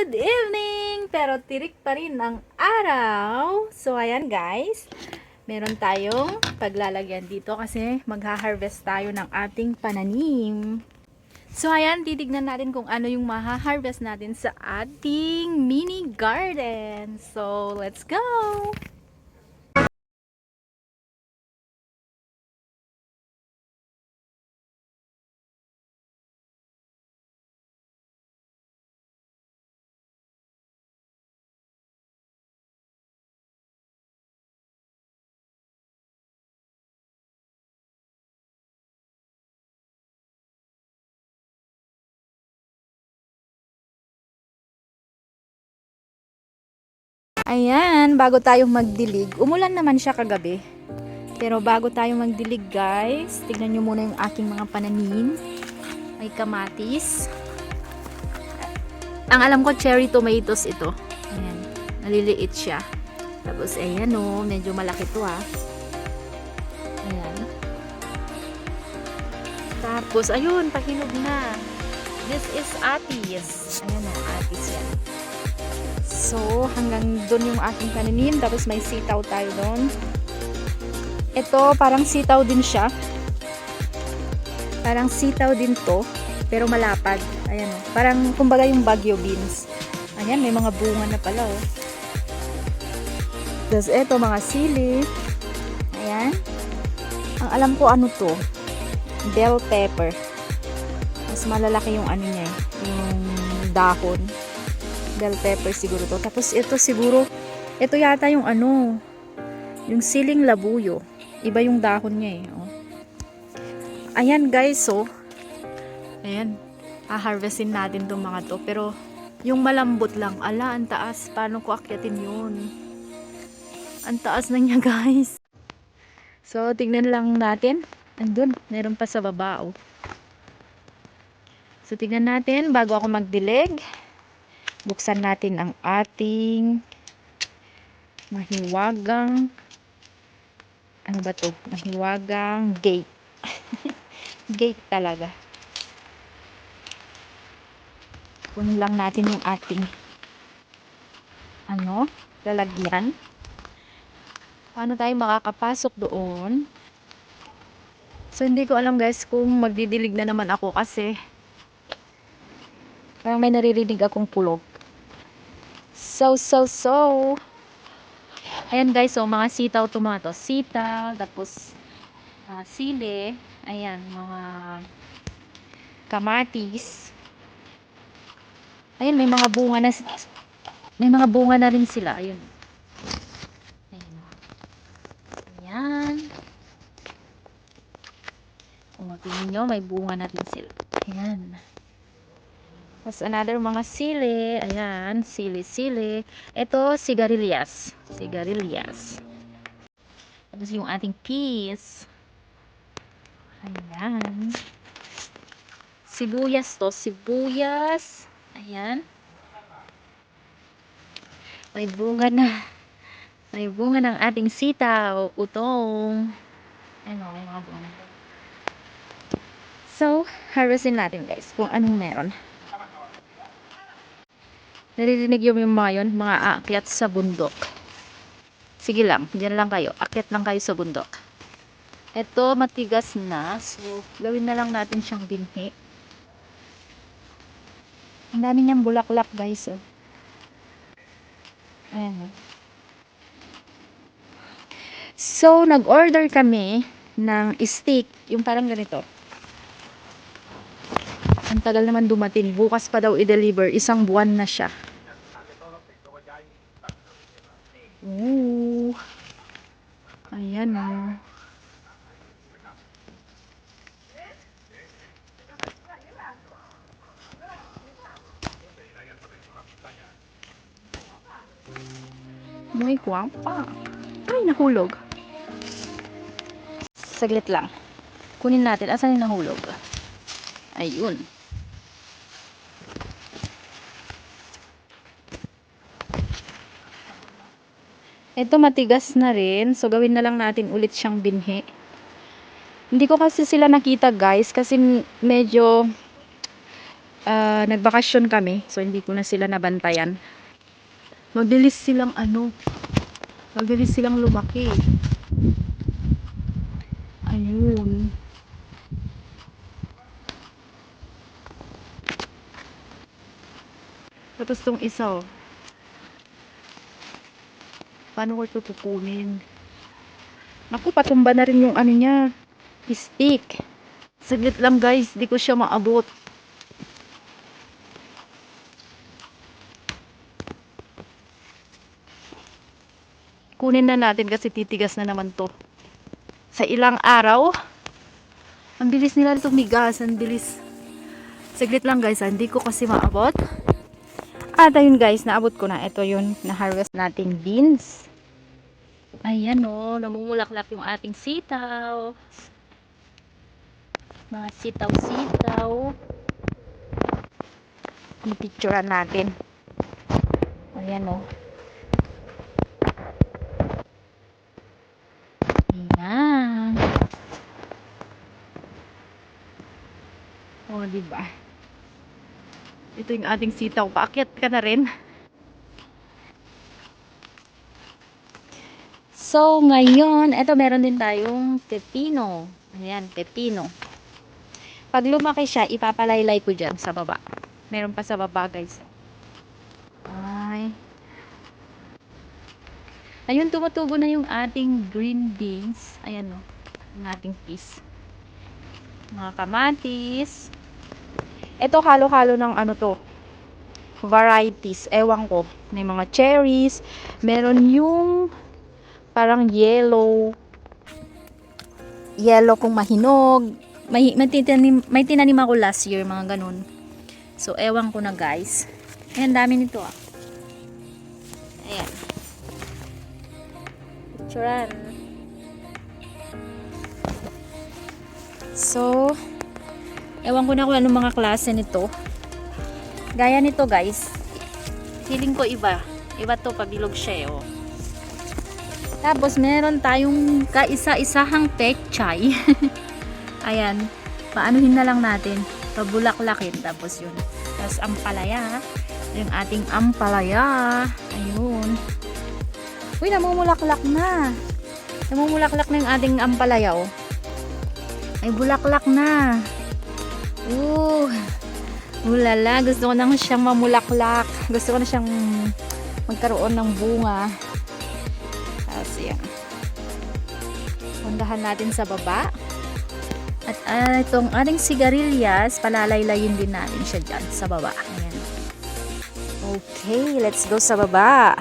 Good evening! Pero tirik pa rin ang araw. So, ayan guys. Meron tayong paglalagyan dito kasi magha-harvest tayo ng ating pananim. So, ayan, titignan natin kung ano yung maha-harvest natin sa ating mini garden. So, let's go! Ayan, bago tayong magdilig, umulan naman siya kagabi. Pero bago tayo magdilig guys, tignan nyo muna yung aking mga pananim. May kamatis. Ang alam ko cherry tomatoes ito. Ayan, naliliit siya. Tapos ayan o, medyo malaki to ah. Ayan. Tapos ayun, pahinog na. This is atis. Ayan o, atis yan. So, hanggang doon yung aking pananim. Tapos may sitaw tayo doon. Ito, parang sitaw din siya. Parang sitaw din to. Pero malapad. Ayan o. Parang, kumbaga yung Baguio beans. Ayan, may mga bunga na pala o. Tapos ito, mga sili. Ayan. Ang alam ko ano to. Bell pepper. Mas malalaki yung ano niya eh. Yung dahon. Bell pepper siguro to. Tapos ito siguro, ito yata yung ano, yung siling labuyo. Iba yung dahon niya eh. Oh. Ayan guys, so. Ayan. Harvestin natin itong mga to. Pero, yung malambot lang. Ala, ang taas. Paano ko akyatin yun? Ang taas na niya guys. So, tignan lang natin. Andun, meron pa sa baba oh. So, tignan natin bago ako magdilig. Buksan natin ang ating mahiwagang ano ba to? Mahiwagang gate. Gate talaga. Kunin lang natin yung ating ano, lalagyan. Paano tayo makakapasok doon? So, hindi ko alam guys kung magdidilig na naman ako kasi parang may naririnig akong pulog. So. Ayan guys, so mga sitaw tomato. Sitaw, tapos sili. Ayan, mga kamatis. Ayan, may mga bunga na. May mga bunga na rin sila. Ayun. Ayan. Kung makikita nyo, may bunga na rin sila. Ayan. Tapos another mga sili. Ayan, sili. Ito, sigarilyas. Tapos yung ating peas. Ayan. Sibuyas to. Ayan. May bunga ng ating sitaw. Utong. Ayan o, may mga bunga. So, harvestin natin guys kung anong meron. Naririnig yung mga yun, mga aakyat sa bundok. Sige lang, dyan lang kayo. Akyat lang kayo sa bundok. Ito, matigas na. So, gawin na lang natin siyang binhi. Ang dami niyang bulaklak, guys. Oh. Ayan. So, nag-order kami ng steak. Yung parang ganito. Ang tagal naman dumating. Bukas pa daw i-deliver. 1 buwan na siya. Ooh. Ayan oh. Muy guwapa. Ay, nahulog. Saglit lang. Kunin natin. Asan yung nahulog? Ayun. Ito matigas na rin. So, gawin na lang natin ulit siyang binhi. Hindi ko kasi sila nakita guys. Kasi medyo nagbakasyon kami. So, hindi ko na sila nabantayan. Mabilis silang mabilis silang lumaki. Ayun. Tapos tong isa, paano ko ito kukunin? Naku, patumba na rin yung ano niya, stick. Saglit lang guys, di ko siya maabot. Kunin na natin kasi titigas na naman to. Sa ilang araw, ang bilis nila tumigas, ang bilis. Saglit lang guys, hindi ko kasi maabot. At ayun guys, naabot ko na. Ito yun, na-harvest nating beans. Ayan o, namumulaklak yung ating sitaw. Mga sitaw-sitaw. Pipicturean natin. Ayan o. Ayan. O, diba? Ito yung ating sitaw. Paakyat ka na rin. So, ngayon, eto meron din tayong pepino. Ayan, pepino. Pag lumaki siya, ipapalaylay ko dyan sa baba. Meron pa sa baba, guys. Ay. Ayun, tumutubo na yung ating green beans. Ayan o, yung ating peas. Mga kamatis. Ito, halo-halo ng ano to. Varieties. Ewan ko. May mga cherries. Meron yung parang yellow. Yellow kung mahinog. May tinanim ako last year, mga ganun. So, ewan ko na guys. Ayan, dami nito ah. Ayan. Picturean. So, ewan ko na kung anong mga klase nito. Gaya nito guys. Feeling ko iba. Iba to, pabilog siya eh. Oh. Tapos, meron tayong kaisa-isahang pechay. Ayan. Paanuhin na lang natin. Pabulaklakin. Tapos yun. Tapos, ampalaya. Yung ating ampalaya. Ayun. Uy, namumulaklak na. Namumulaklak na yung ating ampalaya. Oh. Ay, bulaklak na. Ulala. Gusto ko na siyang mamulaklak. Gusto ko na siyang magkaroon ng bunga. Tapos yan. Pundahan natin sa baba. At itong ating sigarilyas, palalaylayin din natin siya dyan sa baba. Ayan. Okay, let's go sa baba.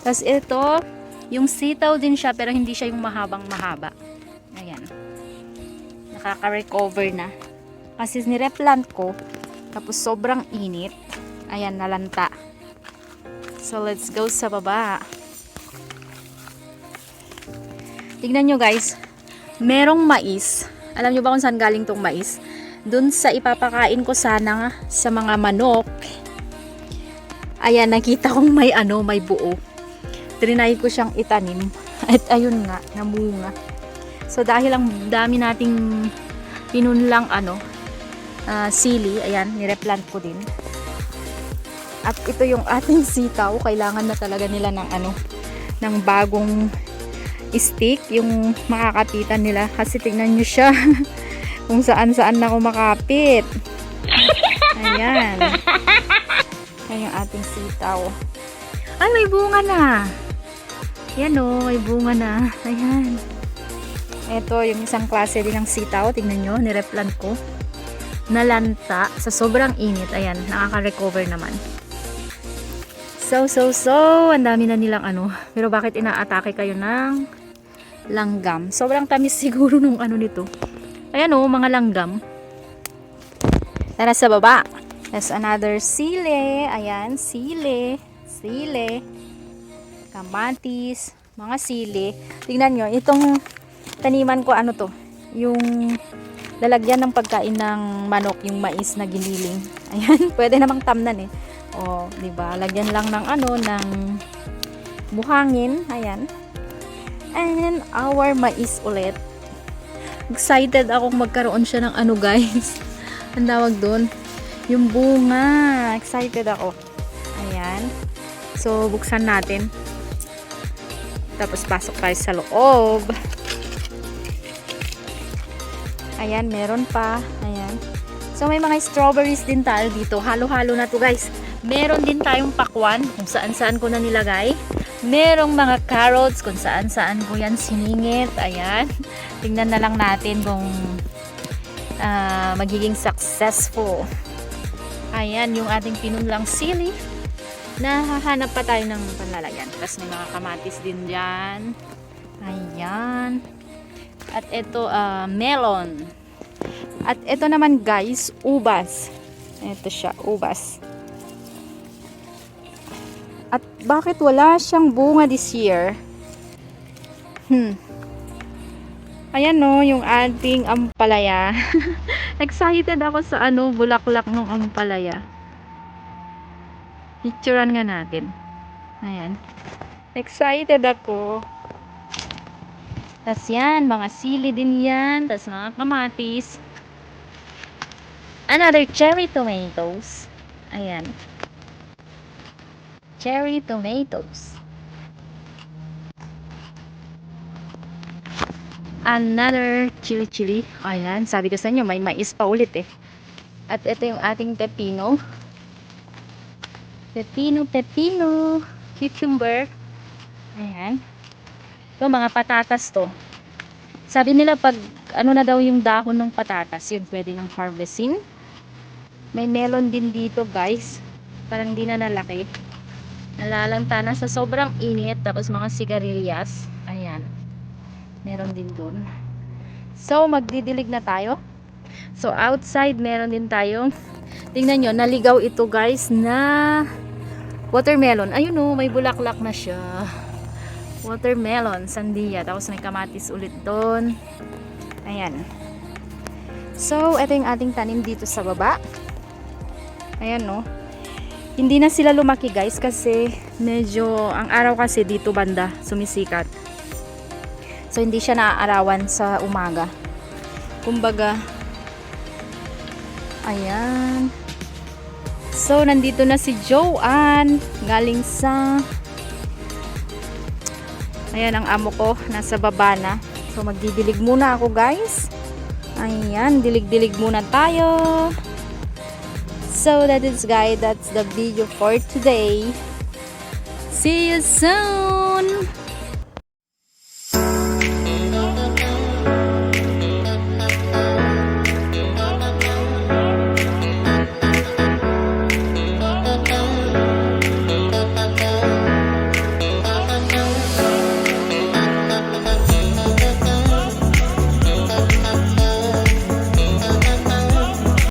Tapos ito, yung sitaw din siya pero hindi siya yung mahabang mahaba. Ayan. Nakaka-recover na. Kasi nireplant ko, tapos sobrang init. Ayan, nalanta. So, let's go sa baba. Tignan nyo guys, merong mais. Alam nyo ba kung saan galing tong mais? Dun sa ipapakain ko sana sa mga manok. Ayan, nakita kong may buo. Trinay ko siyang itanim. At ayun nga, namunga. So, dahil ang dami nating pinunlang sili, ayan, nireplant ko din. At ito yung ating sitaw. Kailangan na talaga nila ng bagong stick, yung makakapitan nila. Kasi tingnan nyo siya. Kung saan-saan na kumakapit. Ayan. Ayan yung ating sitaw. Ay, may bunga na. Ayan o, may bunga na. Ayan. Ito, yung isang klase din ng sitaw. Tingnan nyo, nireplant ko. Nalanta sa sobrang init. Ayan, nakaka-recover naman. So, ang dami na nilang Pero bakit inaatake kayo ng langgam? Sobrang tamis siguro nung nito. Ayan o, mga langgam. Tara sa baba. There's another sile. Ayan, sile. Kamatis. Mga sile. Tingnan nyo, itong taniman ko yung lalagyan ng pagkain ng manok, yung mais na giniling. Ayan, pwede namang tamnan eh. O, diba? Lagyan lang ng ng buhangin. Ayan. And our mais ulit. Excited akong magkaroon siya ng guys. Ang tawag doon. Yung bunga. Excited ako. Ayan. So, buksan natin. Tapos, pasok tayo sa loob. Ayan, meron pa. Ayan. So, may mga strawberries din tayo dito. Halo-halo na to, guys. Meron din tayong pakwan, kung saan-saan ko na nilagay. Merong mga carrots, kung saan-saan ko yan siningit. Ayan. Tingnan na lang natin kung magiging successful. Ayan, yung ating pinunlang sili. Nahahanap pa tayo ng panlalagyan. Tapos may mga kamatis din dyan. Ayan. At ito, melon. At ito naman, guys, ubas. Ito siya, ubas. At bakit wala siyang bunga this year? Ayan no, yung ating ampalaya. Excited ako sa bulaklak ng ampalaya. Picturean nga natin. Ayan. Excited ako. Tas yan, mga sili din yan. Tas mga kamatis. Another cherry tomatoes. Ayan. Cherry tomatoes. Another chili. Ayan, sabi ko sa inyo, may mais pa ulit eh. At ito yung ating pepino. Pepino. Cucumber. Ayan. Ito, mga patatas to. Sabi nila pag na daw yung dahon ng patatas, yun pwede nang harvestin. May melon din dito, guys. Parang di na nalaki. Nalalanta na sa sobrang init. Tapos mga sigarilyas. Ayan. Meron din dun. So, magdidilig na tayo. So, outside, meron din tayong, tingnan nyo, naligaw ito, guys, na watermelon. Ayun o, may bulaklak na siya. Watermelon, sandia. Tapos may kamatis ulit doon. Ayan. So, ito yung ating tanim dito sa baba. Ayan no. Hindi na sila lumaki, guys, kasi medyo, ang araw kasi dito banda, sumisikat. So, hindi siya naaarawan sa umaga. Kumbaga, ayan. So, nandito na si Joanne. Galing sa, ayan, ang amo ko. Nasa baba na. So, magdidilig muna ako, guys. Ayan, dilig-dilig muna tayo. So, that's the video for today. See you soon!